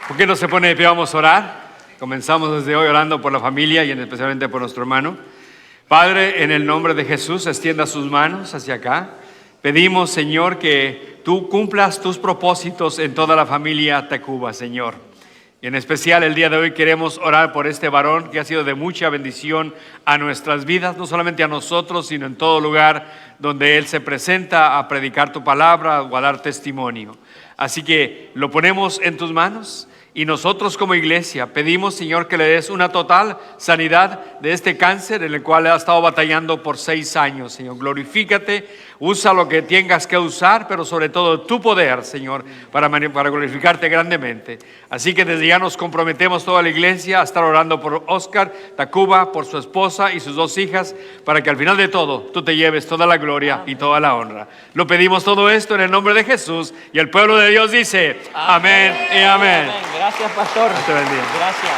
¿Por qué no se pone de pie? Vamos a orar. Comenzamos desde hoy orando por la familia y especialmente por nuestro hermano. Padre, en el nombre de Jesús, extienda sus manos hacia acá. Pedimos, Señor, que tú cumplas tus propósitos en toda la familia Tacuba, Señor. Y en especial el día de hoy queremos orar por este varón que ha sido de mucha bendición a nuestras vidas, no solamente a nosotros, sino en todo lugar donde él se presenta a predicar tu palabra o a dar testimonio. Así que lo ponemos en tus manos. Y nosotros como iglesia pedimos, Señor, que le des una total sanidad de este cáncer en el cual ha estado batallando por 6 años, Señor. Glorifícate, usa lo que tengas que usar, pero sobre todo tu poder, Señor, para glorificarte grandemente. Así que desde ya nos comprometemos toda la iglesia a estar orando por Oscar Tacuba, por su esposa y sus 2 hijas, para que al final de todo tú te lleves toda la gloria y toda la honra. Lo pedimos todo esto en el nombre de Jesús, y el pueblo de Dios dice amén y amén. Gracias, pastor. Dios te bendiga. Gracias.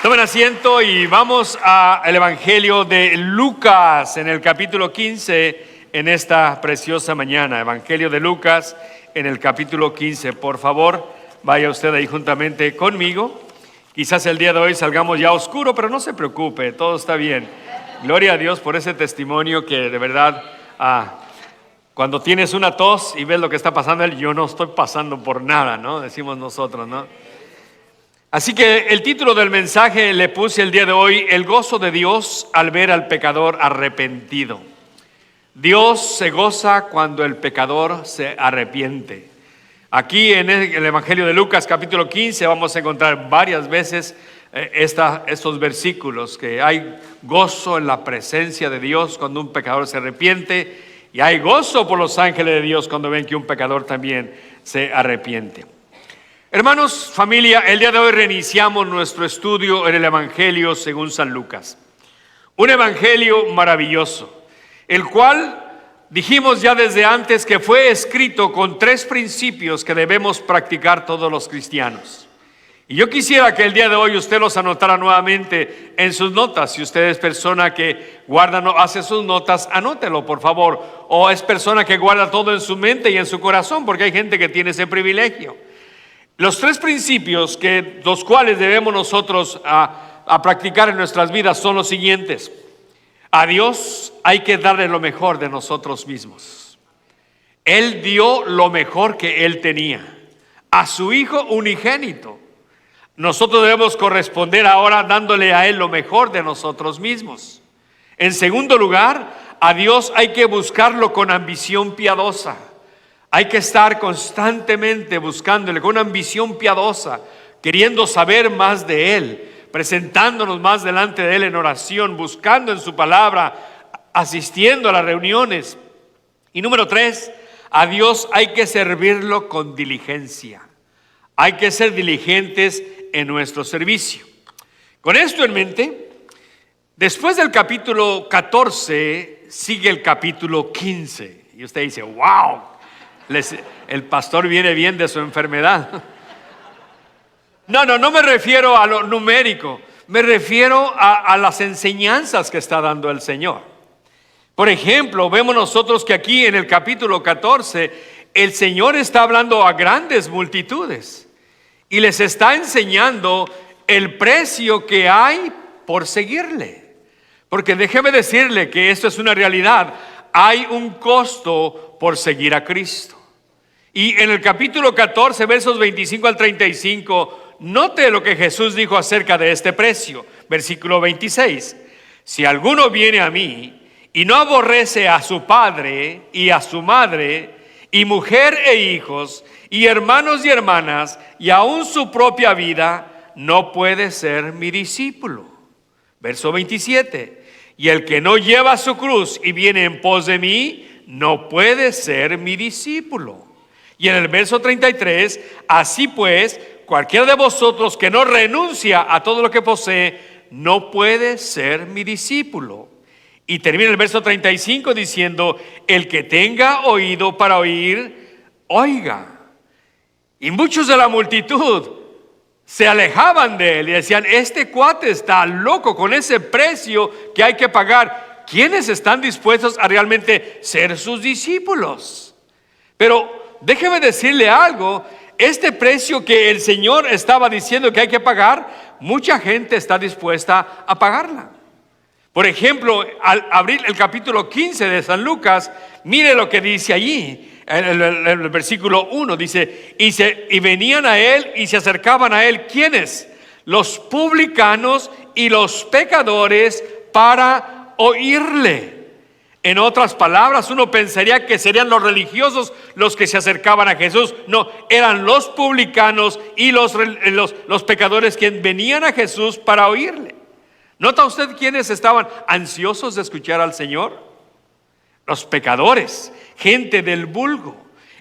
Tomen asiento y vamos al Evangelio de Lucas en el capítulo 15 en esta preciosa mañana. Evangelio de Lucas en el capítulo 15. Por favor, vaya usted ahí juntamente conmigo. Quizás el día de hoy salgamos ya oscuro, pero no se preocupe, todo está bien. Gloria a Dios por ese testimonio que de verdad... Cuando tienes una tos y ves lo que está pasando, yo no estoy pasando por nada, ¿no? Decimos nosotros, ¿no? Así que el título del mensaje le puse el día de hoy: el gozo de Dios al ver al pecador arrepentido. Dios se goza cuando el pecador se arrepiente. Aquí en el Evangelio de Lucas capítulo 15 vamos a encontrar varias veces estos versículos, que hay gozo en la presencia de Dios cuando un pecador se arrepiente. Y hay gozo por los ángeles de Dios cuando ven que un pecador también se arrepiente. Hermanos, familia, el día de hoy reiniciamos nuestro estudio en el Evangelio según San Lucas. Un evangelio maravilloso, el cual dijimos ya desde antes que fue escrito con 3 principios que debemos practicar todos los cristianos. Y yo quisiera que el día de hoy usted los anotara nuevamente en sus notas. Si usted es persona que guarda, no hace sus notas, anótelo por favor. O es persona que guarda todo en su mente y en su corazón, porque hay gente que tiene ese privilegio. Los 3 principios los cuales debemos nosotros a practicar en nuestras vidas son los siguientes. A Dios hay que darle lo mejor de nosotros mismos. Él dio lo mejor que Él tenía, a su Hijo unigénito. Nosotros debemos corresponder ahora dándole a Él lo mejor de nosotros mismos. En segundo lugar, a Dios hay que buscarlo con ambición piadosa. Hay que estar constantemente buscándole con ambición piadosa, queriendo saber más de Él, presentándonos más delante de Él en oración, buscando en su palabra, asistiendo a las reuniones. Y número 3, a Dios hay que servirlo con diligencia. Hay que ser diligentes en nuestro servicio. Con esto en mente, después del capítulo 14 sigue el capítulo 15. Y usted dice, wow, el pastor viene bien de su enfermedad. No me refiero a lo numérico, me refiero a las enseñanzas que está dando el Señor. Por ejemplo, vemos nosotros que aquí en el capítulo 14 el Señor está hablando a grandes multitudes y les está enseñando el precio que hay por seguirle. Porque déjeme decirle que esto es una realidad. Hay un costo por seguir a Cristo. Y en el capítulo 14, versos 25 al 35, note lo que Jesús dijo acerca de este precio. Versículo 26. Si alguno viene a mí y no aborrece a su padre y a su madre, y mujer e hijos, y hermanos y hermanas, y aún su propia vida, no puede ser mi discípulo. Verso 27. Y el que no lleva su cruz y viene en pos de mí, no puede ser mi discípulo. Y en el verso 33, así pues, cualquiera de vosotros que no renuncia a todo lo que posee, no puede ser mi discípulo. Y termina el verso 35 diciendo, el que tenga oído para oír, oiga. Y muchos de la multitud se alejaban de él y decían, este cuate está loco con ese precio que hay que pagar. ¿Quiénes están dispuestos a realmente ser sus discípulos? Pero déjeme decirle algo, este precio que el Señor estaba diciendo que hay que pagar, mucha gente está dispuesta a pagarla. Por ejemplo, al abrir el capítulo 15 de San Lucas, mire lo que dice allí. El versículo 1 dice, y venían a él y se acercaban a él, ¿quiénes? Los publicanos y los pecadores para oírle. En otras palabras, uno pensaría que serían los religiosos los que se acercaban a Jesús. No, eran los publicanos y los pecadores quienes venían a Jesús para oírle. ¿Nota usted quiénes estaban ansiosos de escuchar al Señor? Los pecadores, gente del vulgo.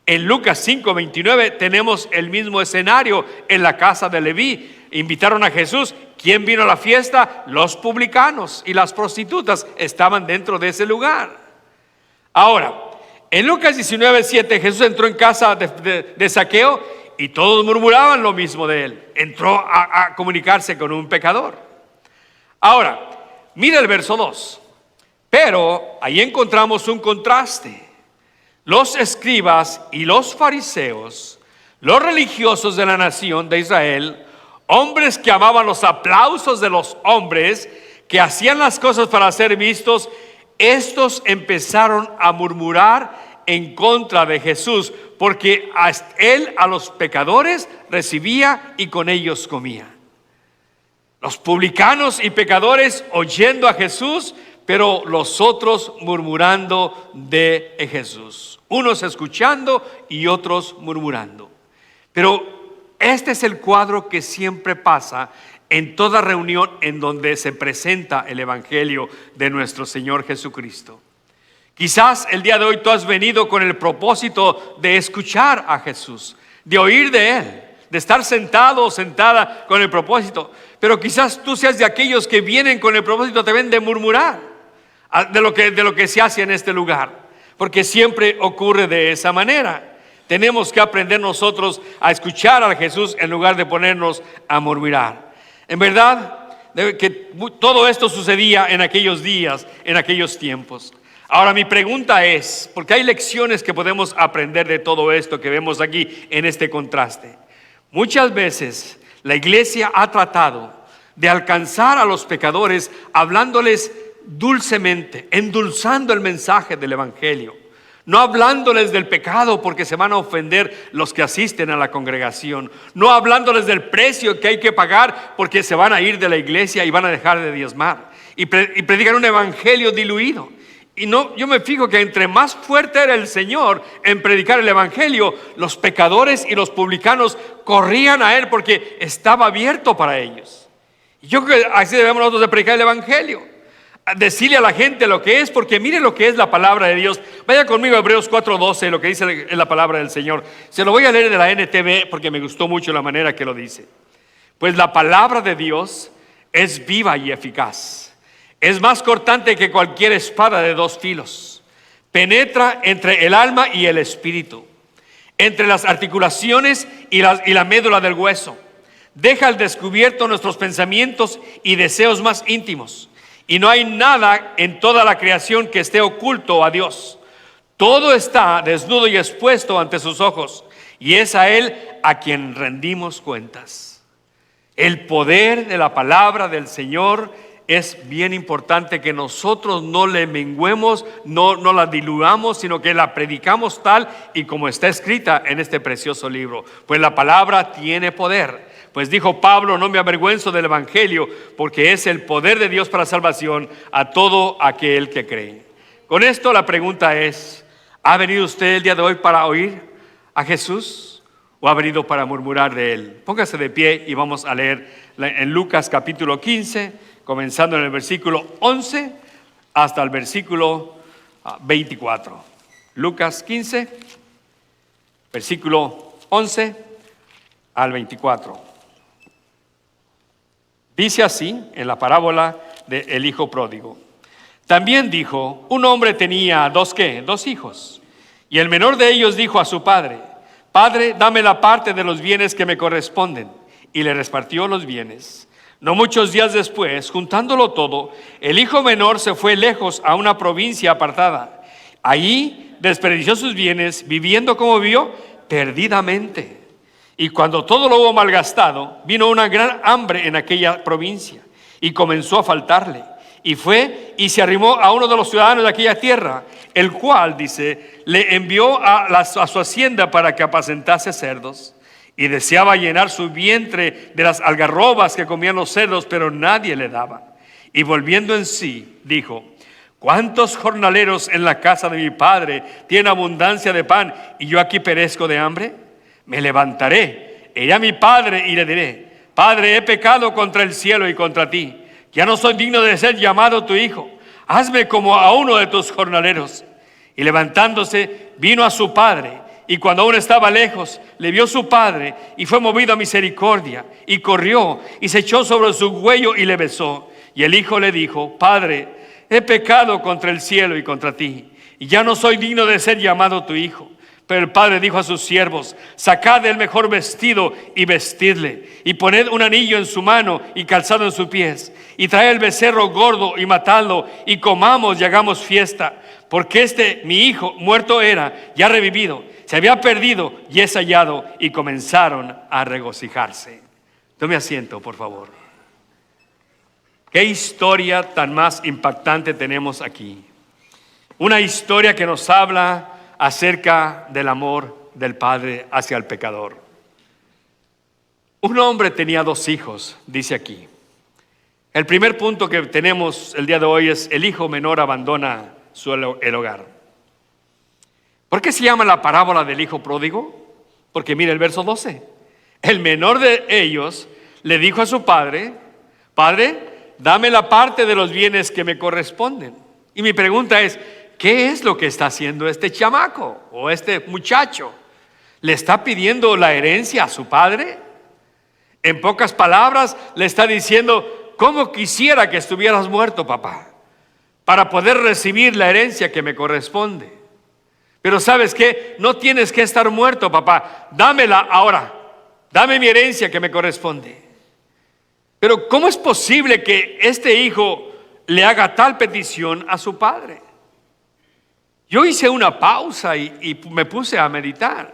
En Lucas 5:29 tenemos el mismo escenario en la casa de Leví. Invitaron a Jesús. ¿Quién vino a la fiesta? Los publicanos y las prostitutas estaban dentro de ese lugar. Ahora, en Lucas 19:7 Jesús entró en casa de Zaqueo y todos murmuraban lo mismo de él. Entró a comunicarse con un pecador. Ahora, mira el verso 2. Pero ahí encontramos un contraste. Los escribas y los fariseos, los religiosos de la nación de Israel, hombres que amaban los aplausos de los hombres, que hacían las cosas para ser vistos, estos empezaron a murmurar en contra de Jesús, porque él a los pecadores recibía y con ellos comía. Los publicanos y pecadores oyendo a Jesús, pero los otros murmurando de Jesús. Unos escuchando y otros murmurando. Pero este es el cuadro que siempre pasa en toda reunión en donde se presenta el Evangelio de nuestro Señor Jesucristo. Quizás el día de hoy tú has venido con el propósito de escuchar a Jesús, de oír de Él, de estar sentado o sentada con el propósito. Pero quizás tú seas de aquellos que vienen con el propósito también de murmurar de lo que se hace en este lugar, porque siempre ocurre de esa manera. Tenemos que aprender nosotros a escuchar a Jesús en lugar de ponernos a murmurar. En verdad, que todo esto sucedía en aquellos días, en aquellos tiempos. Ahora mi pregunta es, porque hay lecciones que podemos aprender de todo esto que vemos aquí en este contraste. Muchas veces la iglesia ha tratado de alcanzar a los pecadores hablándoles dulcemente, endulzando el mensaje del Evangelio, no hablándoles del pecado porque se van a ofender los que asisten a la congregación, no hablándoles del precio que hay que pagar porque se van a ir de la iglesia y van a dejar de diezmar, y predican un evangelio diluido. Y no, yo me fijo que entre más fuerte era el Señor en predicar el evangelio, los pecadores y los publicanos corrían a él porque estaba abierto para ellos. Y yo creo que así debemos nosotros de predicar el evangelio, decirle a la gente lo que es, porque mire lo que es la palabra de Dios. Vaya conmigo a Hebreos 4:12, lo que dice en la palabra del Señor. Se lo voy a leer de la NTV porque me gustó mucho la manera que lo dice. Pues la palabra de Dios es viva y eficaz. Es más cortante que cualquier espada de dos filos. Penetra entre el alma y el espíritu, entre las articulaciones y la médula del hueso. Deja al descubierto nuestros pensamientos y deseos más íntimos. Y no hay nada en toda la creación que esté oculto a Dios. Todo está desnudo y expuesto ante sus ojos, y es a Él a quien rendimos cuentas. El poder de la palabra del Señor es bien importante que nosotros no le menguemos, no la diluyamos, sino que la predicamos tal y como está escrita en este precioso libro. Pues la palabra tiene poder. Pues dijo Pablo, no me avergüenzo del evangelio, porque es el poder de Dios para salvación a todo aquel que cree. Con esto la pregunta es, ¿ha venido usted el día de hoy para oír a Jesús o ha venido para murmurar de Él? Póngase de pie y vamos a leer en Lucas capítulo 15, comenzando en el versículo 11 hasta el versículo 24. Lucas 15, versículo 11 al 24. Dice así en la parábola del hijo pródigo. También dijo, un hombre tenía dos hijos, y el menor de ellos dijo a su padre, Padre, dame la parte de los bienes que me corresponden, y le repartió los bienes. No muchos días después, juntándolo todo, el hijo menor se fue lejos a una provincia apartada. Allí desperdició sus bienes, viviendo como vivió, perdidamente. Y cuando todo lo hubo malgastado, vino una gran hambre en aquella provincia y comenzó a faltarle. Y fue y se arrimó a uno de los ciudadanos de aquella tierra, el cual, dice, le envió a su hacienda para que apacentase cerdos. Y deseaba llenar su vientre de las algarrobas que comían los cerdos, pero nadie le daba. Y volviendo en sí, dijo: ¿cuántos jornaleros en la casa de mi padre tienen abundancia de pan y yo aquí perezco de hambre? Me levantaré, iré a mi padre y le diré: Padre, he pecado contra el cielo y contra ti. Ya no soy digno de ser llamado tu hijo. Hazme como a uno de tus jornaleros. Y levantándose, vino a su padre. Y cuando aún estaba lejos, le vio su padre y fue movido a misericordia. Y corrió y se echó sobre su cuello y le besó. Y el hijo le dijo: Padre, he pecado contra el cielo y contra ti, y ya no soy digno de ser llamado tu hijo. Pero el padre dijo a sus siervos: sacad el mejor vestido y vestidle, y poned un anillo en su mano y calzado en sus pies, y traed el becerro gordo y matadlo, y comamos y hagamos fiesta. Porque mi hijo muerto era, ya revivido, se había perdido y es hallado. Y comenzaron a regocijarse. Tome asiento, por favor. Qué historia tan más impactante tenemos aquí. Una historia que nos habla acerca del amor del Padre hacia el pecador. Un hombre tenía 2 hijos, dice aquí. El primer punto que tenemos el día de hoy es: el hijo menor abandona el hogar. ¿Por qué se llama la parábola del hijo pródigo? Porque mire el verso 12. El menor de ellos le dijo a su padre: Padre, dame la parte de los bienes que me corresponden. Y mi pregunta es: ¿qué es lo que está haciendo este chamaco o este muchacho? ¿Le está pidiendo la herencia a su padre? En pocas palabras, le está diciendo: ¿cómo quisiera que estuvieras muerto, papá, para poder recibir la herencia que me corresponde? Pero ¿sabes qué? No tienes que estar muerto, papá. Dámela ahora. Dame mi herencia que me corresponde. Pero ¿cómo es posible que este hijo le haga tal petición a su padre? Yo hice una pausa y me puse a meditar,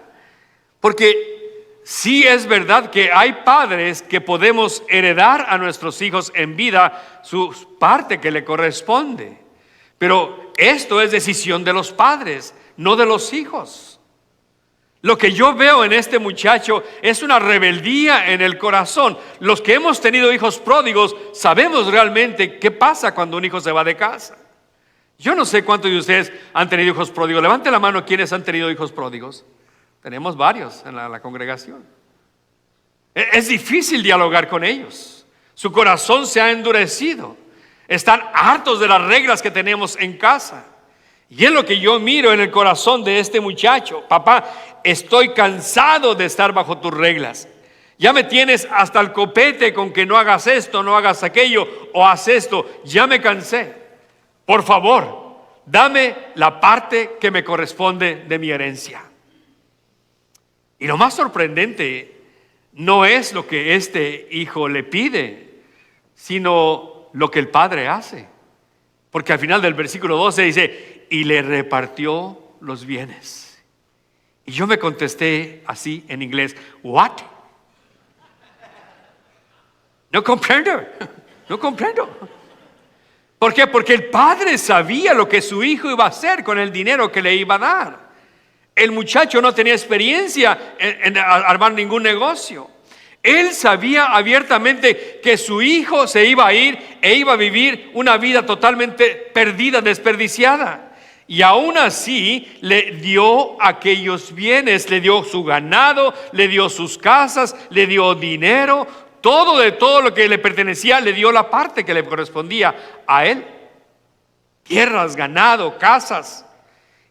porque sí es verdad que hay padres que podemos heredar a nuestros hijos en vida su parte que le corresponde, pero esto es decisión de los padres, no de los hijos. Lo que yo veo en este muchacho es una rebeldía en el corazón. Los que hemos tenido hijos pródigos sabemos realmente qué pasa cuando un hijo se va de casa. Yo no sé cuántos de ustedes han tenido hijos pródigos. Levante la mano quienes han tenido hijos pródigos. Tenemos varios en la congregación. Es difícil dialogar con ellos. Su corazón se ha endurecido. Están hartos de las reglas que tenemos en casa. Y es lo que yo miro en el corazón de este muchacho. Papá, estoy cansado de estar bajo tus reglas. Ya me tienes hasta el copete con que no hagas esto, no hagas aquello, o haz esto. Ya me cansé. Por favor, dame la parte que me corresponde de mi herencia. Y lo más sorprendente no es lo que este hijo le pide, sino lo que el padre hace. Porque al final del versículo 12 dice: y le repartió los bienes. Y yo me contesté así en inglés: ¿what? No comprendo, no comprendo. ¿Por qué? Porque el padre sabía lo que su hijo iba a hacer con el dinero que le iba a dar. El muchacho no tenía experiencia en armar ningún negocio. Él sabía abiertamente que su hijo se iba a ir e iba a vivir una vida totalmente perdida, desperdiciada. Y aún así le dio aquellos bienes, le dio su ganado, le dio sus casas, le dio dinero. De todo lo que le pertenecía, le dio la parte que le correspondía a él. Tierras, ganado, casas.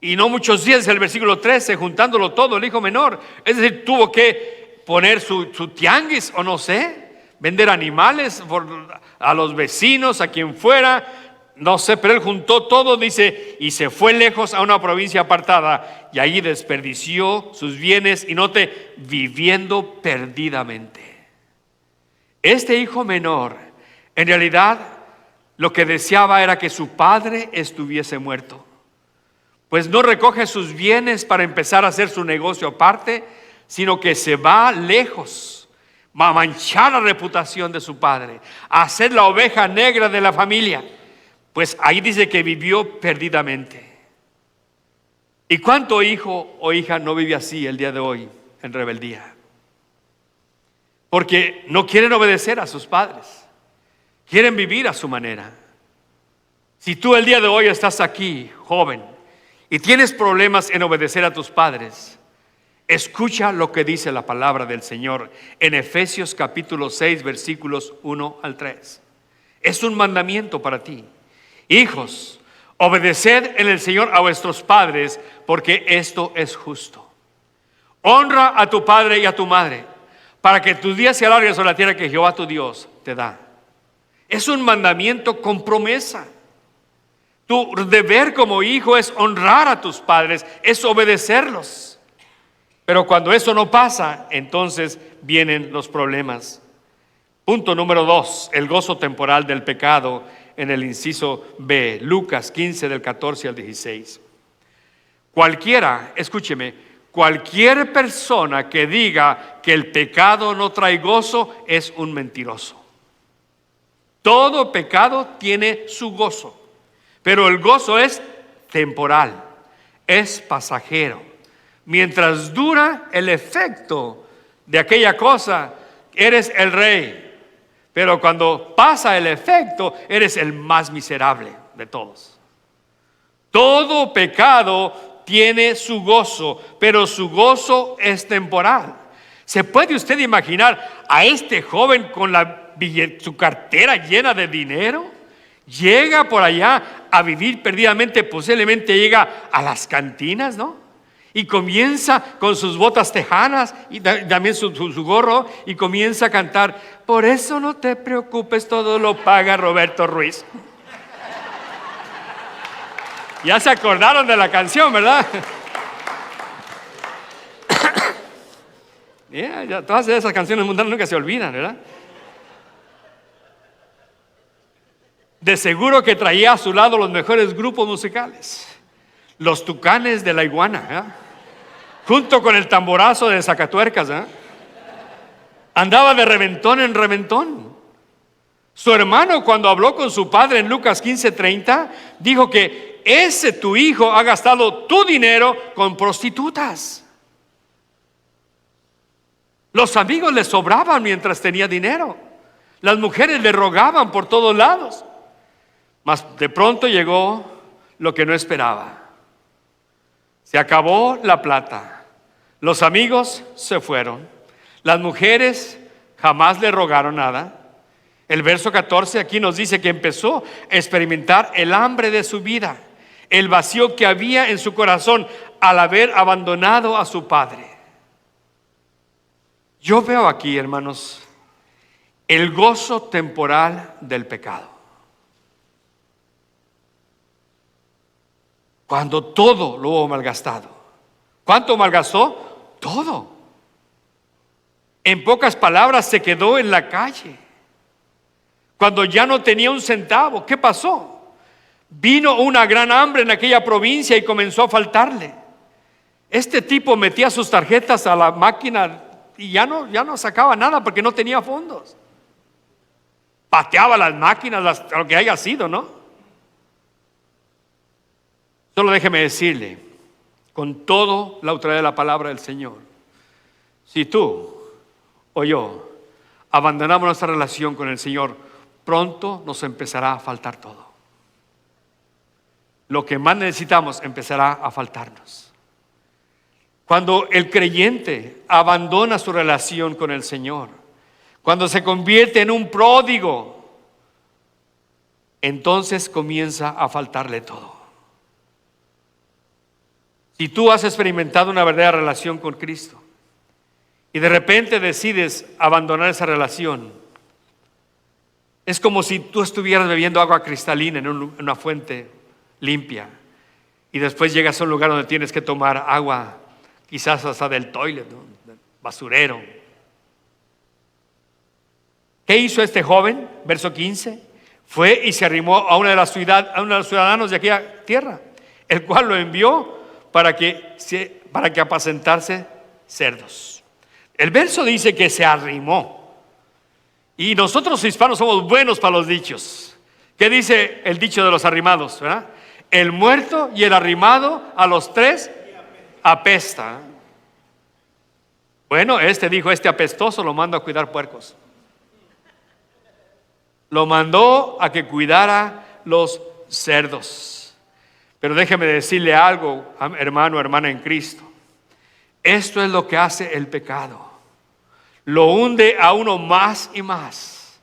Y no muchos días, el versículo 13, juntándolo todo, el hijo menor. Es decir, tuvo que poner su tianguis, o no sé, vender animales a los vecinos, a quien fuera. No sé, pero él juntó todo, dice, y se fue lejos a una provincia apartada. Y allí desperdició sus bienes, y note, viviendo perdidamente. Este hijo menor, en realidad, lo que deseaba era que su padre estuviese muerto. pues no recoge sus bienes para empezar a hacer su negocio aparte, sino que se va lejos, va a manchar la reputación de su padre, a ser la oveja negra de la familia. Pues ahí dice que vivió perdidamente. ¿Y cuánto hijo o hija no vive así el día de hoy en rebeldía? Porque no quieren obedecer a sus padres, quieren vivir a su manera. Si tú el día de hoy estás aquí, joven, y tienes problemas en obedecer a tus padres, escucha lo que dice la palabra del Señor en Efesios capítulo 6, versículos 1 al 3. Es un mandamiento para ti. Hijos, obedeced en el Señor a vuestros padres, porque esto es justo. Honra a tu padre y a tu madre, para que tus días se alarguen sobre la tierra que Jehová tu Dios te da. Es un mandamiento con promesa. Tu deber como hijo es honrar a tus padres, es obedecerlos. Pero cuando eso no pasa, entonces vienen los problemas. Punto número 2, el gozo temporal del pecado, en el inciso B, Lucas 15 del 14 al 16. Cualquiera, escúcheme, cualquier persona que diga que el pecado no trae gozo es un mentiroso. Todo pecado tiene su gozo, pero el gozo es temporal, es pasajero. Mientras dura el efecto de aquella cosa, eres el rey. Pero cuando pasa el efecto, eres el más miserable de todos. Todo pecado tiene su gozo, pero su gozo es temporal. ¿Se puede usted imaginar a este joven con su cartera llena de dinero? Llega por allá a vivir perdidamente, posiblemente llega a las cantinas, ¿no? Y comienza con sus botas tejanas y también su gorro, y comienza a cantar: por eso no te preocupes, todo lo paga Roberto Ruiz. Ya se acordaron de la canción, ¿verdad? Ya, todas esas canciones mundanas nunca se olvidan, ¿verdad? De seguro que traía a su lado los mejores grupos musicales, los Tucanes de la Iguana, ¿verdad? Junto con el tamborazo de Zacatuercas, ¿eh? Andaba de reventón en reventón. Su hermano, cuando habló con su padre en Lucas 15:30, dijo que ese tu hijo ha gastado tu dinero con prostitutas. Los amigos le sobraban mientras tenía dinero. Las mujeres le rogaban por todos lados. Mas de pronto llegó lo que no esperaba. Se acabó la plata. Los amigos se fueron. Las mujeres jamás le rogaron nada. El verso 14 aquí nos dice que empezó a experimentar el hambre de su vida, el vacío que había en su corazón al haber abandonado a su padre. Yo veo aquí, hermanos, el gozo temporal del pecado. Cuando todo lo hubo malgastado. ¿Cuánto malgastó? Todo. En pocas palabras, se quedó en la calle. Cuando ya no tenía un centavo, ¿qué pasó? Vino una gran hambre en aquella provincia y comenzó a faltarle. Este tipo metía sus tarjetas a la máquina y ya no sacaba nada porque no tenía fondos. Pateaba las máquinas, lo que haya sido, ¿no? Solo déjeme decirle, con toda la autoridad de la palabra del Señor, si tú o yo abandonamos nuestra relación con el Señor, pronto nos empezará a faltar todo. Lo que más necesitamos empezará a faltarnos. Cuando el creyente abandona su relación con el Señor, cuando se convierte en un pródigo, entonces comienza a faltarle todo. Si tú has experimentado una verdadera relación con Cristo y de repente decides abandonar esa relación, es como si tú estuvieras bebiendo agua cristalina en una fuente limpia y después llegas a un lugar donde tienes que tomar agua, quizás hasta del toilet, ¿no? Del basurero. ¿Qué hizo este joven? Verso 15. Fue y se arrimó a uno de los ciudadanos de aquella tierra. el cual lo envió para que apacentase cerdos. El verso dice que se arrimó. Y nosotros hispanos somos buenos para los dichos. ¿Qué dice el dicho de los arrimados, verdad? El muerto y el arrimado a los tres apesta. Bueno, dijo, este apestoso lo mando a cuidar puercos. Lo mandó a que cuidara los cerdos. Pero déjeme decirle algo, hermano, hermana en Cristo. Esto es lo que hace el pecado. Lo hunde a uno más y más.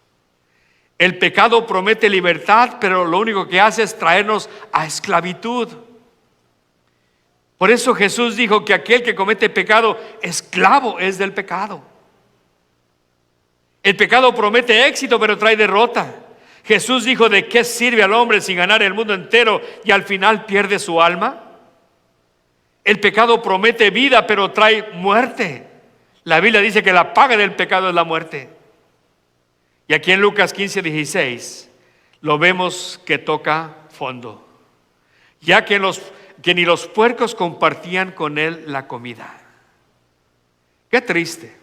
El pecado promete libertad, pero lo único que hace es traernos a esclavitud. Por eso Jesús dijo que aquel que comete pecado, esclavo es del pecado. El pecado promete éxito, pero trae derrota. Jesús dijo, ¿de qué sirve al hombre si ganar el mundo entero y al final pierde su alma? El pecado promete vida, pero trae muerte. La Biblia dice que la paga del pecado es la muerte. Y aquí en Lucas 15:16 lo vemos que toca fondo, ya que ni los puercos compartían con él la comida. Qué triste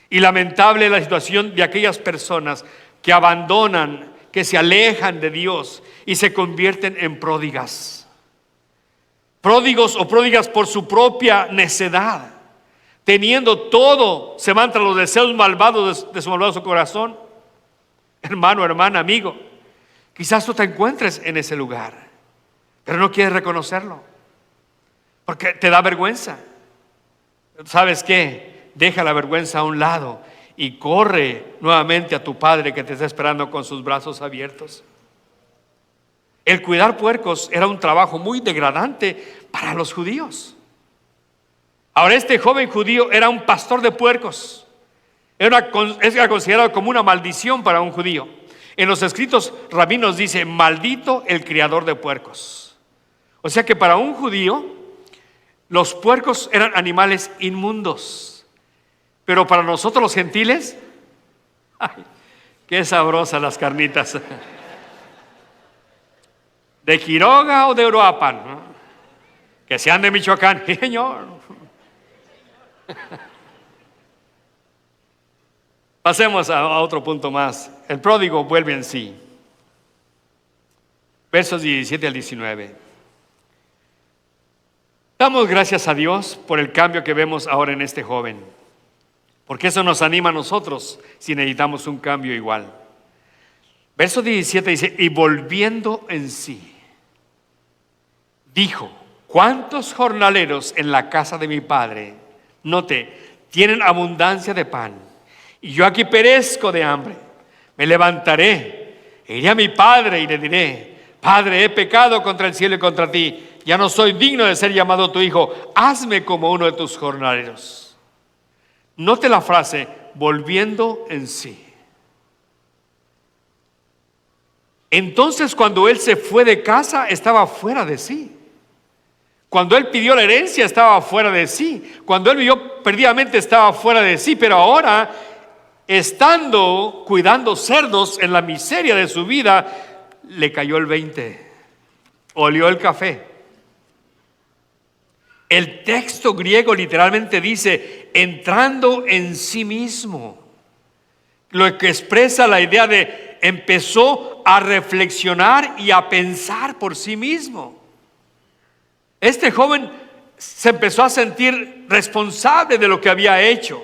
y lamentable la situación de aquellas personas que abandonan, que se alejan de Dios y se convierten en pródigas. Pródigos o pródigas por su propia necedad. Teniendo todo, se van tras los deseos malvados de su malvado corazón. Hermano, hermana, amigo, quizás tú te encuentres en ese lugar, pero no quieres reconocerlo, porque te da vergüenza. ¿Sabes qué? Deja la vergüenza a un lado y corre nuevamente a tu Padre que te está esperando con sus brazos abiertos. El cuidar puercos era un trabajo muy degradante para los judíos. Ahora, este joven judío era un pastor de puercos. Era considerado como una maldición para un judío. En los escritos rabinos dice, maldito el criador de puercos. O sea que para un judío, los puercos eran animales inmundos. Pero para nosotros los gentiles, ¡ay, qué sabrosas las carnitas! ¿De Quiroga o de Uruapan? ¿No? Que sean de Michoacán, señor. Pasemos a otro punto más. El pródigo vuelve en sí. Versos 17 al 19. Damos gracias a Dios por el cambio que vemos ahora en este joven, porque eso nos anima a nosotros si necesitamos un cambio igual. Verso 17 dice, y volviendo en sí, dijo, ¿cuántos jornaleros en la casa de mi padre, note, tienen abundancia de pan? Y yo aquí perezco de hambre. Me levantaré, iré a mi padre y le diré, Padre, he pecado contra el cielo y contra ti. Ya no soy digno de ser llamado tu hijo. Hazme como uno de tus jornaleros. Note la frase, volviendo en sí. Entonces, cuando él se fue de casa, estaba fuera de sí. Cuando él pidió la herencia, estaba fuera de sí. Cuando él vivió perdidamente, estaba fuera de sí. Pero ahora, estando cuidando cerdos en la miseria de su vida, le cayó el 20. Olió el café. El texto griego literalmente dice, entrando en sí mismo. Lo que expresa la idea de empezó a reflexionar y a pensar por sí mismo. Este joven se empezó a sentir responsable de lo que había hecho.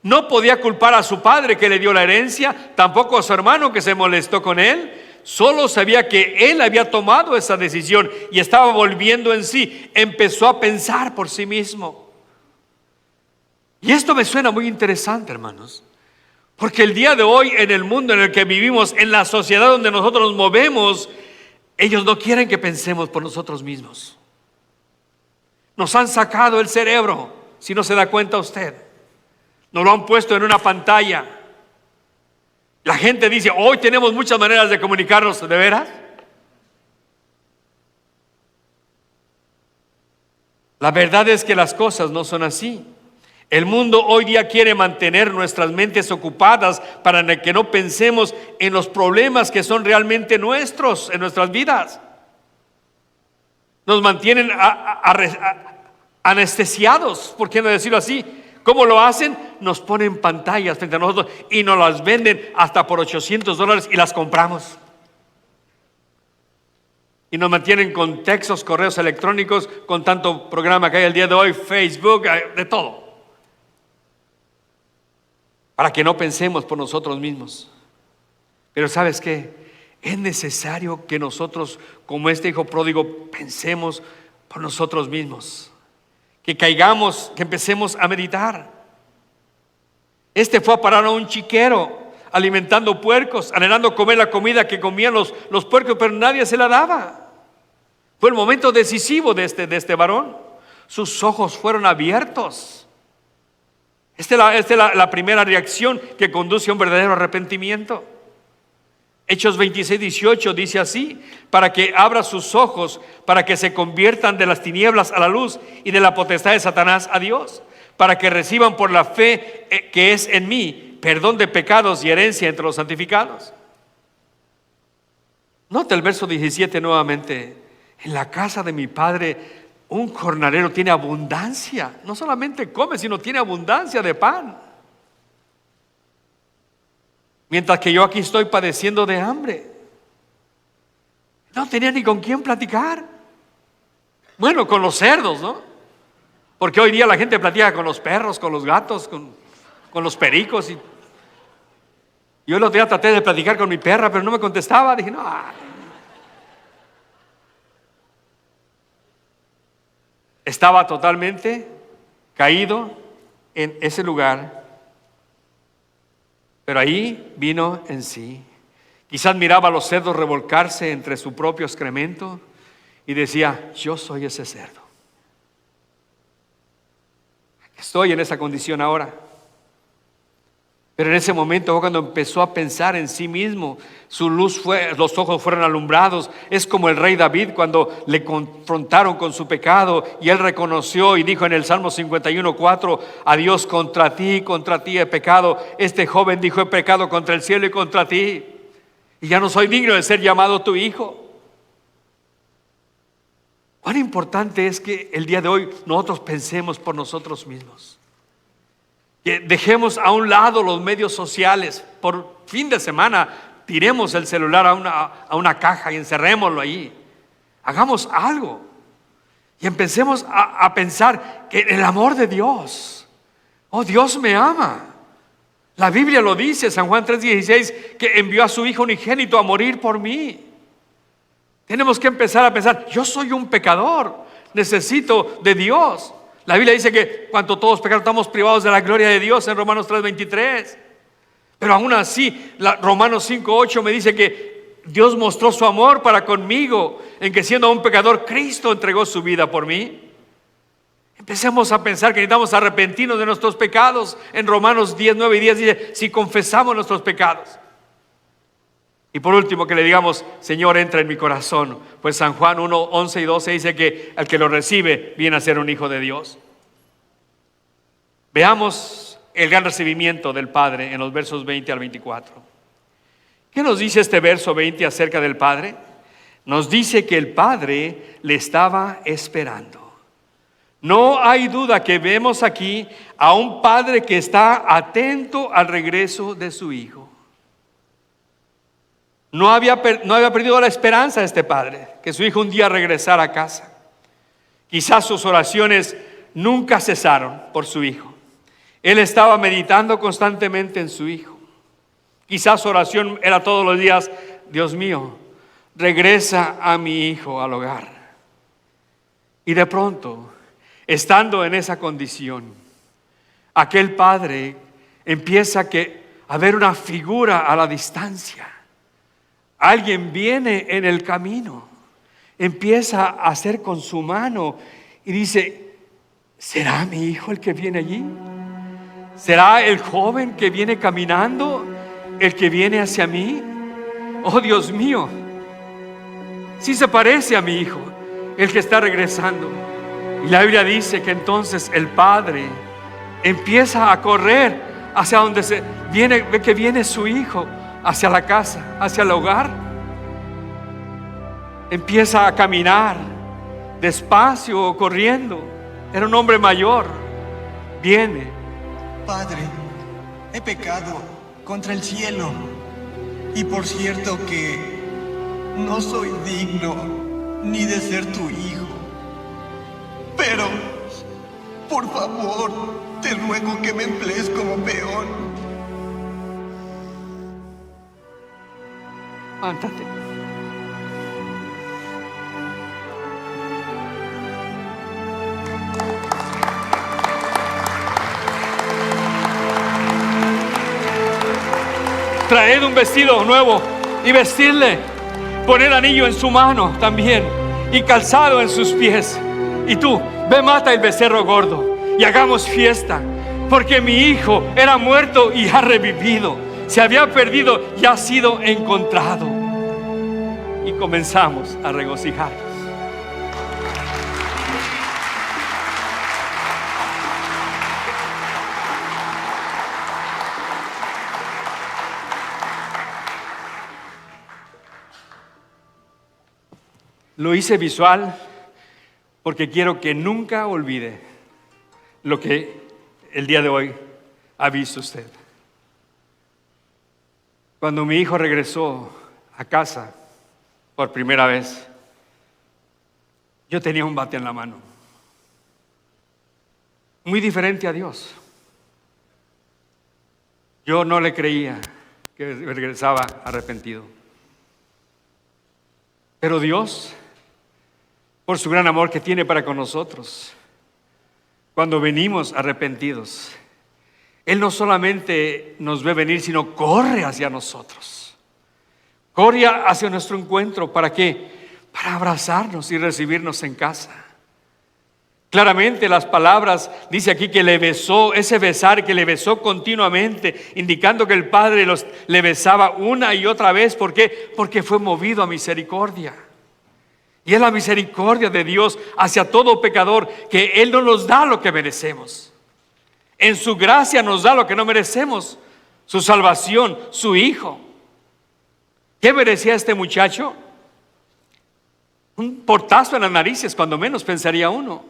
No podía culpar a su padre que le dio la herencia, tampoco a su hermano que se molestó con él. Solo sabía que él había tomado esa decisión y estaba volviendo en sí. Empezó a pensar por sí mismo. Y esto me suena muy interesante, hermanos. Porque el día de hoy, en el mundo en el que vivimos, en la sociedad donde nosotros nos movemos, ellos no quieren que pensemos por nosotros mismos. Nos han sacado el cerebro, si no se da cuenta usted. Nos lo han puesto en una pantalla. La gente dice, hoy tenemos muchas maneras de comunicarnos, ¿de veras? La verdad es que las cosas no son así. El mundo hoy día quiere mantener nuestras mentes ocupadas para que no pensemos en los problemas que son realmente nuestros, en nuestras vidas. Nos mantienen anestesiados, ¿por qué no decirlo así? ¿Cómo lo hacen? Nos ponen pantallas frente a nosotros y nos las venden hasta por $800 y las compramos. Y nos mantienen con textos, correos electrónicos, con tanto programa que hay el día de hoy, Facebook, de todo. Para que no pensemos por nosotros mismos. Pero ¿sabes qué? Es necesario que nosotros, como este hijo pródigo, pensemos por nosotros mismos. Que caigamos, que empecemos a meditar. Este fue a parar a un chiquero, alimentando puercos, anhelando comer la comida que comían los puercos, pero nadie se la daba. Fue el momento decisivo de este varón. Sus ojos fueron abiertos. Esta es la primera reacción que conduce a un verdadero arrepentimiento. Hechos 26:18 dice así: para que abra sus ojos, para que se conviertan de las tinieblas a la luz y de la potestad de Satanás a Dios, para que reciban por la fe que es en mí perdón de pecados y herencia entre los santificados. Nota el verso 17 nuevamente: en la casa de mi padre un jornalero tiene abundancia, no solamente come, sino tiene abundancia de pan, mientras que yo aquí estoy padeciendo de hambre. No tenía ni con quién platicar. Bueno, con los cerdos, ¿no? Porque hoy día la gente platica con los perros, con los gatos, con los pericos. Y yo el otro día traté de platicar con mi perra, pero no me contestaba. Dije, no. Estaba totalmente caído en ese lugar, pero ahí vino en sí. Quizás miraba a los cerdos revolcarse entre su propio excremento y decía: yo soy ese cerdo. Estoy en esa condición ahora. Pero en ese momento, cuando empezó a pensar en sí mismo, los ojos fueron alumbrados. Es como el rey David cuando le confrontaron con su pecado y él reconoció y dijo en el Salmo 51:4: a Dios, contra ti he pecado. Este joven dijo: he pecado contra el cielo y contra ti, y ya no soy digno de ser llamado tu hijo. Cuán importante es que el día de hoy nosotros pensemos por nosotros mismos. Que dejemos a un lado los medios sociales. Por fin de semana tiremos el celular a una caja y encerrémoslo ahí. Hagamos algo y empecemos a pensar que el amor de Dios. Oh, Dios me ama. La Biblia lo dice, San Juan 3:16, que envió a su Hijo unigénito a morir por mí. Tenemos que empezar a pensar: yo soy un pecador, necesito de Dios. La Biblia dice que cuando todos pecaron estamos privados de la gloria de Dios en Romanos 3:23. Pero aún así, Romanos 5:8 me dice que Dios mostró su amor para conmigo, en que siendo un pecador, Cristo entregó su vida por mí. Empecemos a pensar que necesitamos arrepentirnos de nuestros pecados. En Romanos 10:9 y 10 dice: si confesamos nuestros pecados. Y por último, que le digamos: Señor, entra en mi corazón. Pues San Juan 1:11 y 12 dice que el que lo recibe viene a ser un hijo de Dios. Veamos el gran recibimiento del Padre en los versos 20 al 24. ¿Qué nos dice este verso 20 acerca del Padre? Nos dice que el Padre le estaba esperando. No hay duda que vemos aquí a un Padre que está atento al regreso de su Hijo. No había perdido la esperanza este padre, que su hijo un día regresara a casa. Quizás sus oraciones nunca cesaron por su hijo. Él estaba meditando constantemente en su hijo. Quizás su oración era todos los días: Dios mío, regresa a mi hijo al hogar. Y de pronto, estando en esa condición, aquel padre empieza a ver una figura a la distancia. Alguien viene en el camino, empieza a hacer con su mano y dice: ¿será mi hijo el que viene allí? ¿Será el joven que viene caminando el que viene hacia mí? Oh, Dios mío, sí se parece a mi hijo, el que está regresando. Y la Biblia dice que entonces el padre empieza a correr hacia donde ve que viene su hijo, hacia la casa, hacia el hogar. Empieza a caminar despacio o corriendo. Era un hombre mayor. Viene. Padre, he pecado contra el cielo, y por cierto que no soy digno ni de ser tu hijo. Pero, por favor, te ruego que me emplees como peón. Ándate. Traed un vestido nuevo y vestirle. Poner anillo en su mano también y calzado en sus pies. Y tú, ve, mata el becerro gordo y hagamos fiesta, porque mi hijo era muerto y ha revivido. Se había perdido y ha sido encontrado. Y comenzamos a regocijarnos. Lo hice visual porque quiero que nunca olvide lo que el día de hoy ha visto usted. Cuando mi hijo regresó a casa por primera vez, yo tenía un bate en la mano, muy diferente a Dios. Yo no le creía que regresaba arrepentido. Pero Dios, por su gran amor que tiene para con nosotros, cuando venimos arrepentidos, Él no solamente nos ve venir, sino corre hacia nosotros. Corre hacia nuestro encuentro. ¿Para qué? Para abrazarnos y recibirnos en casa. Claramente las palabras, dice aquí que le besó, ese besar que le besó continuamente, indicando que el Padre le besaba una y otra vez. ¿Por qué? Porque fue movido a misericordia. Y es la misericordia de Dios hacia todo pecador, que Él no nos da lo que merecemos. En su gracia nos da lo que no merecemos, su salvación, su Hijo. ¿Qué merecía este muchacho? Un portazo en las narices, cuando menos pensaría uno.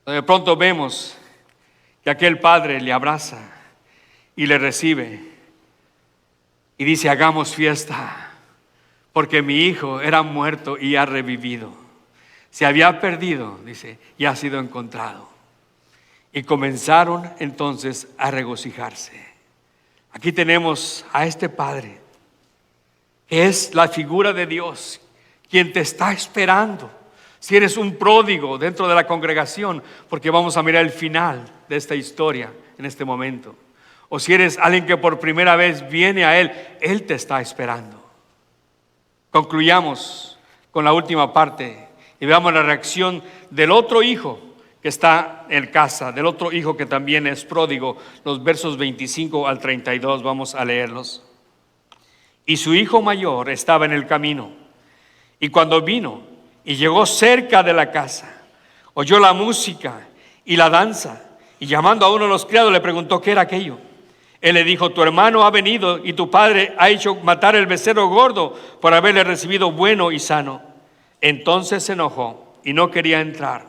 De pronto vemos que aquel padre le abraza y le recibe y dice: hagamos fiesta, porque mi hijo era muerto y ha revivido. Se había perdido, dice, y ha sido encontrado. Y comenzaron entonces a regocijarse. Aquí tenemos a este padre, que es la figura de Dios, quien te está esperando. Si eres un pródigo dentro de la congregación, porque vamos a mirar el final de esta historia en este momento. O si eres alguien que por primera vez viene a Él, Él te está esperando. Concluyamos con la última parte y veamos la reacción del otro hijo que está en casa, del otro hijo que también es pródigo. Los versos 25 al 32 vamos a leerlos. Y su hijo mayor estaba en el camino, y cuando vino y llegó cerca de la casa, oyó la música y la danza, y llamando a uno de los criados le preguntó qué era aquello. Él le dijo: tu hermano ha venido y tu padre ha hecho matar el becerro gordo por haberle recibido bueno y sano. Entonces se enojó y no quería entrar.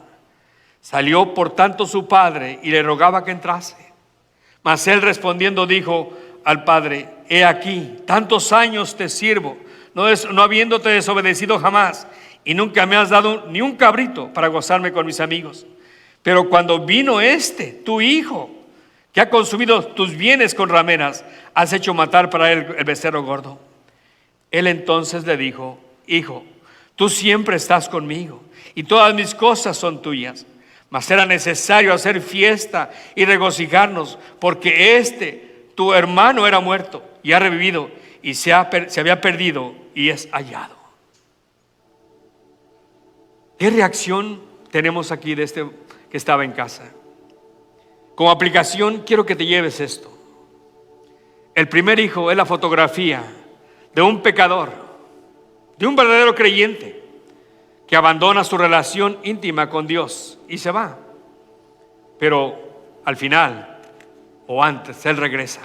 Salió por tanto su padre y le rogaba que entrase. Mas él respondiendo dijo al padre: he aquí, tantos años te sirvo, no habiéndote desobedecido jamás, y nunca me has dado ni un cabrito para gozarme con mis amigos. Pero cuando vino tu hijo, que ha consumido tus bienes con rameras, has hecho matar para él el becerro gordo. Él entonces le dijo: hijo, tú siempre estás conmigo, y todas mis cosas son tuyas. Mas era necesario hacer fiesta y regocijarnos, porque tu hermano era muerto y ha revivido, y se había perdido y es hallado. ¿Qué reacción tenemos aquí de este que estaba en casa? Como aplicación quiero que te lleves esto. El primer hijo es la fotografía de un pecador, de un verdadero creyente, que abandona su relación íntima con Dios y se va. Pero al final, o antes, él regresa,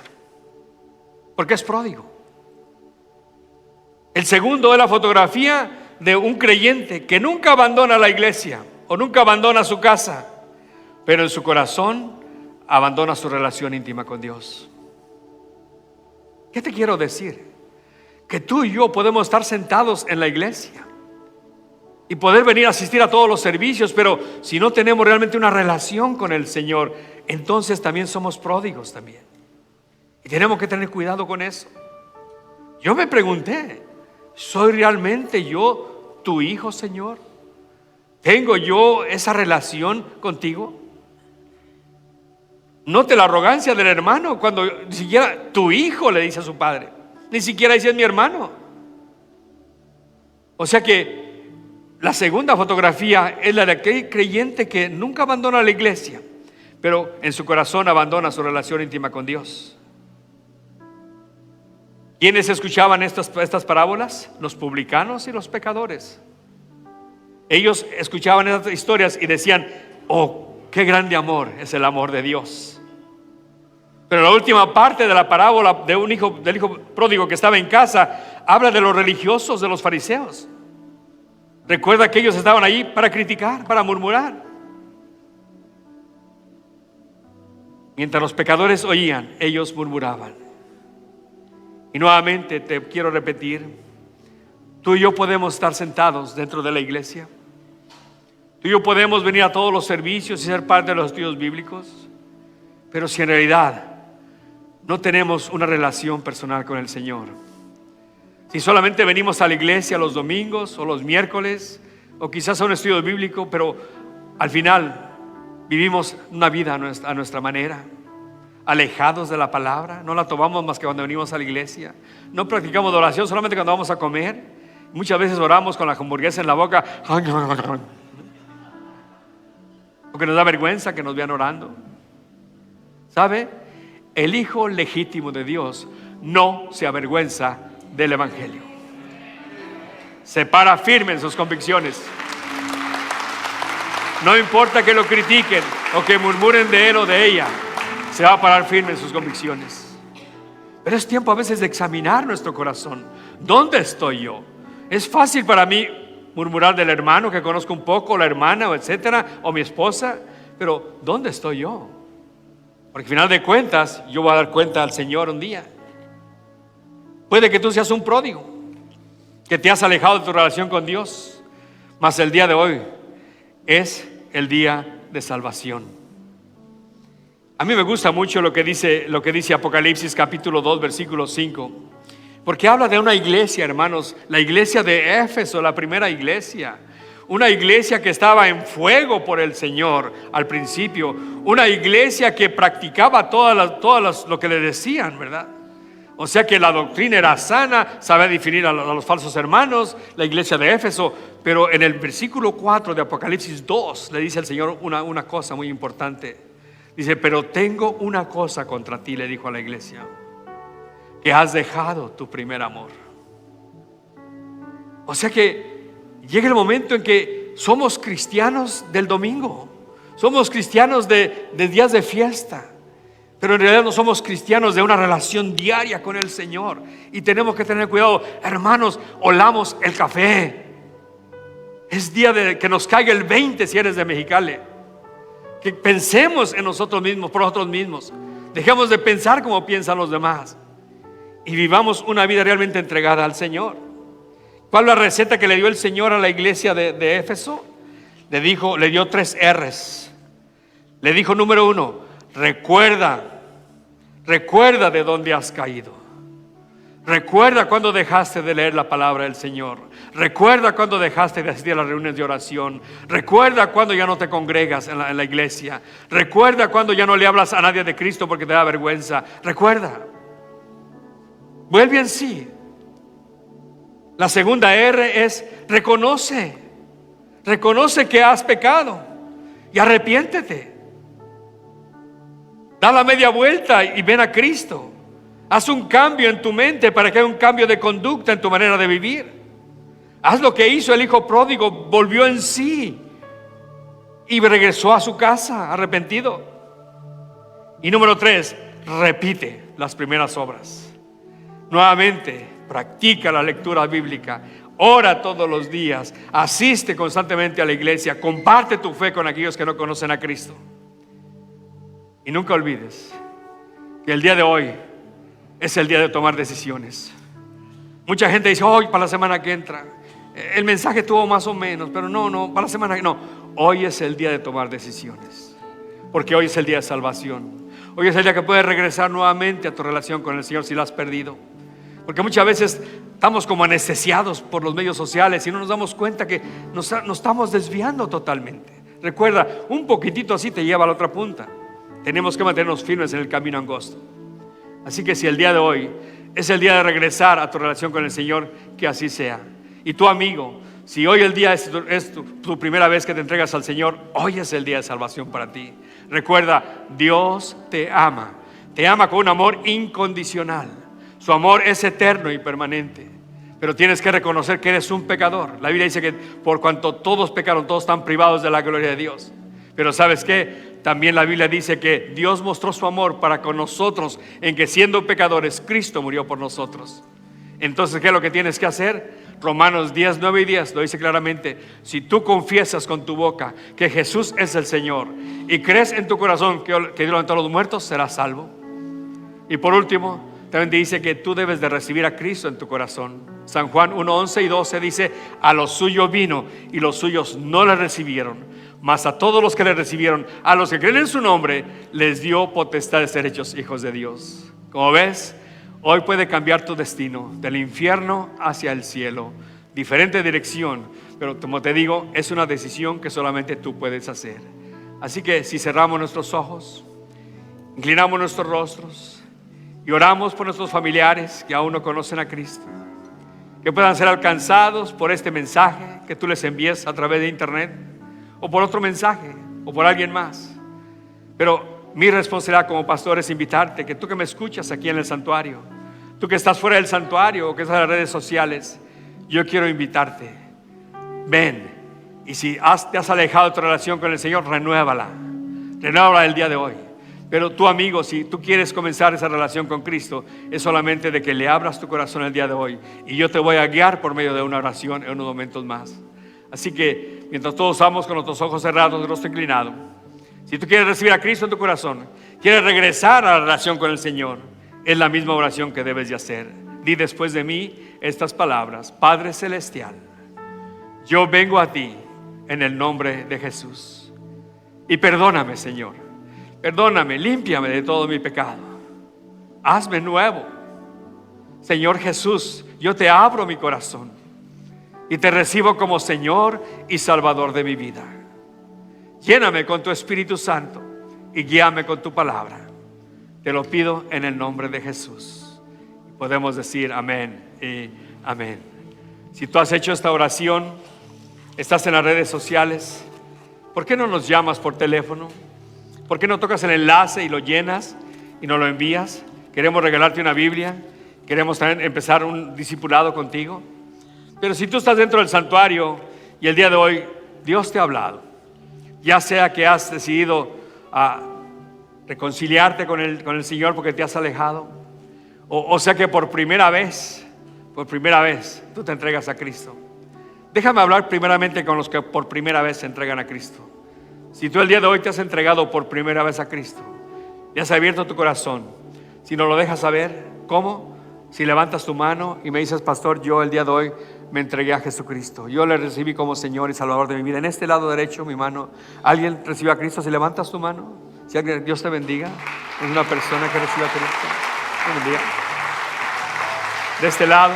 porque es pródigo. El segundo es la fotografía de un creyente que nunca abandona la iglesia o nunca abandona su casa, pero en su corazón abandona su relación íntima con Dios. ¿Qué te quiero decir? Que tú y yo podemos estar sentados en la iglesia y poder venir a asistir a todos los servicios, pero si no tenemos realmente una relación con el Señor, entonces también somos pródigos también. Y tenemos que tener cuidado con eso. Yo me pregunté, ¿soy realmente yo tu hijo, Señor? ¿Tengo yo esa relación contigo? Note la arrogancia del hermano cuando ni siquiera tu hijo le dice a su padre, ni siquiera dice es mi hermano. O sea que la segunda fotografía es la de aquel creyente que nunca abandona la iglesia, pero en su corazón abandona su relación íntima con Dios. ¿Quiénes escuchaban estas parábolas? Los publicanos y los pecadores. Ellos escuchaban estas historias y decían, oh, qué grande amor es el amor de Dios. Pero la última parte de la parábola del hijo pródigo que estaba en casa habla de los religiosos, de los fariseos. Recuerda que ellos estaban ahí para criticar, para murmurar. Mientras los pecadores oían, ellos murmuraban. Y nuevamente te quiero repetir, tú y yo podemos estar sentados dentro de la iglesia. Tú y yo podemos venir a todos los servicios y ser parte de los estudios bíblicos. Pero si en realidad no tenemos una relación personal con el Señor, si solamente venimos a la iglesia los domingos o los miércoles, o quizás a un estudio bíblico, pero al final vivimos una vida a nuestra manera, alejados de la palabra, no la tomamos más que cuando venimos a la iglesia, no practicamos oración solamente cuando vamos a comer, muchas veces oramos con la hamburguesa en la boca, porque nos da vergüenza que nos vean orando. ¿Sabe? El hijo legítimo de Dios no se avergüenza del evangelio. Se para firme en sus convicciones. No importa que lo critiquen o que murmuren de él o de ella, se va a parar firme en sus convicciones. Pero es tiempo a veces de examinar nuestro corazón. ¿Dónde estoy yo? Es fácil para mí murmurar del hermano que conozco un poco, la hermana, o etcétera, o mi esposa, pero ¿dónde estoy yo? Porque al final de cuentas yo voy a dar cuenta al Señor un día. Puede que tú seas un pródigo, que te has alejado de tu relación con Dios, mas el día de hoy es el día de salvación. A mí me gusta mucho lo que dice Apocalipsis capítulo 2 versículo 5, porque habla de una iglesia, hermanos, la iglesia de Éfeso, la primera iglesia. Una iglesia que estaba en fuego por el Señor al principio. Una iglesia que practicaba todas lo que le decían, ¿verdad? O sea que la doctrina era sana, sabía definir a los falsos hermanos, la iglesia de Éfeso. Pero en el versículo 4 de Apocalipsis 2 le dice el Señor una cosa muy importante. Dice, pero tengo una cosa contra ti, le dijo a la iglesia, que has dejado tu primer amor. O sea que llega el momento en que somos cristianos del domingo, somos cristianos de días de fiesta, pero en realidad no somos cristianos de una relación diaria con el Señor. Y tenemos que tener cuidado, hermanos, olamos el café. Es día de que nos caiga el 20 si eres de Mexicali. Que pensemos en nosotros mismos, por nosotros mismos. Dejemos de pensar como piensan los demás y vivamos una vida realmente entregada al Señor. ¿Cuál es la receta que le dio el Señor a la iglesia de Éfeso? Le dio 3 R's. Le dijo, número 1, recuerda de dónde has caído. Recuerda cuando dejaste de leer la palabra del Señor. Recuerda cuando dejaste de asistir a las reuniones de oración. Recuerda cuando ya no te congregas en la iglesia. Recuerda cuando ya no le hablas a nadie de Cristo porque te da vergüenza. Recuerda. Vuelve en sí. La segunda R es reconoce. Reconoce que has pecado y arrepiéntete. Da la media vuelta y ven a Cristo. Haz un cambio en tu mente para que haya un cambio de conducta en tu manera de vivir. Haz lo que hizo el hijo pródigo, volvió en sí y regresó a su casa arrepentido. Y número 3, repite las primeras obras. Nuevamente, practica la lectura bíblica, ora todos los días, asiste constantemente a la iglesia, comparte tu fe con aquellos que no conocen a Cristo. Y nunca olvides que el día de hoy es el día de tomar decisiones. Mucha gente dice, hoy para la semana que entra, el mensaje tuvo más o menos, pero no, para la semana que no. Hoy es el día de tomar decisiones, porque hoy es el día de salvación. Hoy es el día que puedes regresar nuevamente a tu relación con el Señor si la has perdido. Porque muchas veces estamos como anestesiados por los medios sociales y no nos damos cuenta que nos estamos desviando totalmente. Recuerda, un poquitito así te lleva a la otra punta. Tenemos que mantenernos firmes en el camino angosto. Así que si el día de hoy es el día de regresar a tu relación con el Señor, que así sea. Y tu amigo, si hoy el día es tu primera vez que te entregas al Señor, hoy es el día de salvación para ti. Recuerda, Dios te ama con un amor incondicional. Su amor es eterno y permanente. Pero tienes que reconocer que eres un pecador. La Biblia dice que por cuanto todos pecaron, todos están privados de la gloria de Dios. Pero ¿sabes qué? También la Biblia dice que Dios mostró su amor para con nosotros, en que siendo pecadores, Cristo murió por nosotros. Entonces, ¿qué es lo que tienes que hacer? Romanos 10, 9 y 10 lo dice claramente. Si tú confiesas con tu boca que Jesús es el Señor y crees en tu corazón que Dios levantó a los muertos, serás salvo. Y por último, también dice que tú debes de recibir a Cristo en tu corazón. San Juan 1, 11 y 12 dice, a los suyos vino y los suyos no le recibieron, mas a todos los que le recibieron, a los que creen en su nombre, les dio potestad de ser hechos hijos de Dios. Como ves, hoy puede cambiar tu destino del infierno hacia el cielo. Diferente dirección, pero como te digo, es una decisión que solamente tú puedes hacer. Así que si cerramos nuestros ojos, inclinamos nuestros rostros y oramos por nuestros familiares que aún no conocen a Cristo, que puedan ser alcanzados por este mensaje que tú les envíes a través de internet, o por otro mensaje, o por alguien más. Pero mi responsabilidad como pastor es invitarte, que tú que me escuchas aquí en el santuario, tú que estás fuera del santuario o que estás en las redes sociales, yo quiero invitarte. Ven, y si te has alejado de tu relación con el Señor, renuévala el día de hoy. Pero tú, amigo, si tú quieres comenzar esa relación con Cristo, es solamente de que le abras tu corazón el día de hoy, y yo te voy a guiar por medio de una oración en unos momentos más. Así que mientras todos estamos con nuestros ojos cerrados, rostro inclinado, si tú quieres recibir a Cristo en tu corazón, quieres regresar a la relación con el Señor, es la misma oración que debes de hacer. Di después de mí estas palabras: Padre Celestial, yo vengo a ti en el nombre de Jesús, y perdóname, Señor, perdóname, límpiame de todo mi pecado, hazme nuevo. Señor Jesús, yo te abro mi corazón y te recibo como Señor y Salvador de mi vida. Lléname con tu Espíritu Santo y guíame con tu palabra. Te lo pido en el nombre de Jesús. Podemos decir amén y amén. Si tú has hecho esta oración, estás en las redes sociales, ¿por qué no nos llamas por teléfono? ¿Por qué no tocas el enlace y lo llenas y nos lo envías? Queremos regalarte una Biblia. Queremos también empezar un discipulado contigo. Pero si tú estás dentro del santuario y el día de hoy Dios te ha hablado, ya sea que has decidido reconciliarte con el Señor porque te has alejado, o sea que por primera vez tú te entregas a Cristo. Déjame hablar primeramente con los que por primera vez se entregan a Cristo. Si tú el día de hoy te has entregado por primera vez a Cristo y has abierto tu corazón, si nos lo dejas saber, ¿cómo? Si levantas tu mano y me dices: pastor, yo el día de hoy me entregué a Jesucristo, yo le recibí como Señor y Salvador de mi vida. En este lado derecho, mi mano, ¿alguien recibió a Cristo? Si levantas tu mano, si alguien, Dios te bendiga. Es una persona que recibió a Cristo. Dios bendiga. De este lado,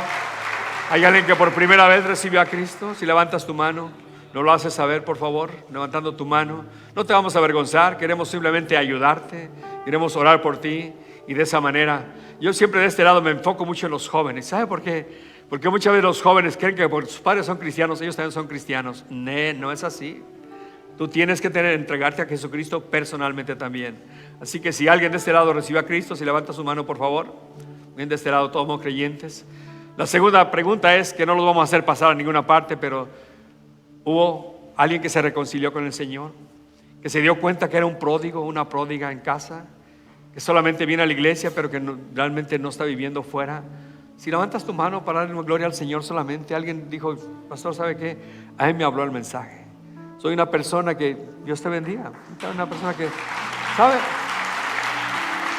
¿hay alguien que por primera vez recibió a Cristo? Si levantas tu mano, no lo haces saber, por favor, levantando tu mano. No te vamos a avergonzar, queremos simplemente ayudarte, queremos orar por ti. Y de esa manera, yo siempre de este lado me enfoco mucho en los jóvenes. ¿Sabe por qué? Porque muchas veces los jóvenes creen que porque sus padres son cristianos, ellos también son cristianos. No es así. Tú tienes que entregarte a Jesucristo personalmente también. Así que si alguien de este lado recibió a Cristo, si levanta su mano, por favor. Bien, de este lado todos somos creyentes. La segunda pregunta es, que no los vamos a hacer pasar a ninguna parte, pero ¿hubo alguien que se reconcilió con el Señor? Que se dio cuenta que era un pródigo, una pródiga en casa, que solamente viene a la iglesia pero que realmente no está viviendo fuera Si levantas tu mano para darle gloria al Señor solamente. Alguien dijo, pastor, ¿sabe qué? A mí me habló el mensaje. Soy una persona que Dios te bendiga. Una persona que, ¿sabe?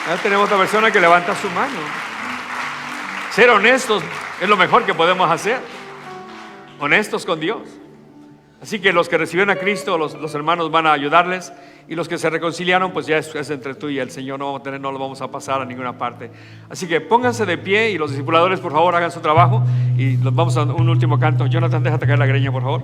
Ya tenemos otra persona que levanta su mano. Ser honestos es lo mejor que podemos hacer. Honestos con Dios. Así que los que reciben a Cristo, los hermanos van a ayudarles. Y los que se reconciliaron, pues ya es entre tú y el Señor. No lo vamos a pasar a ninguna parte. Así que pónganse de pie y los discipuladores, por favor, hagan su trabajo. Y nos vamos a un último canto. Jonathan, déjate caer la greña, por favor.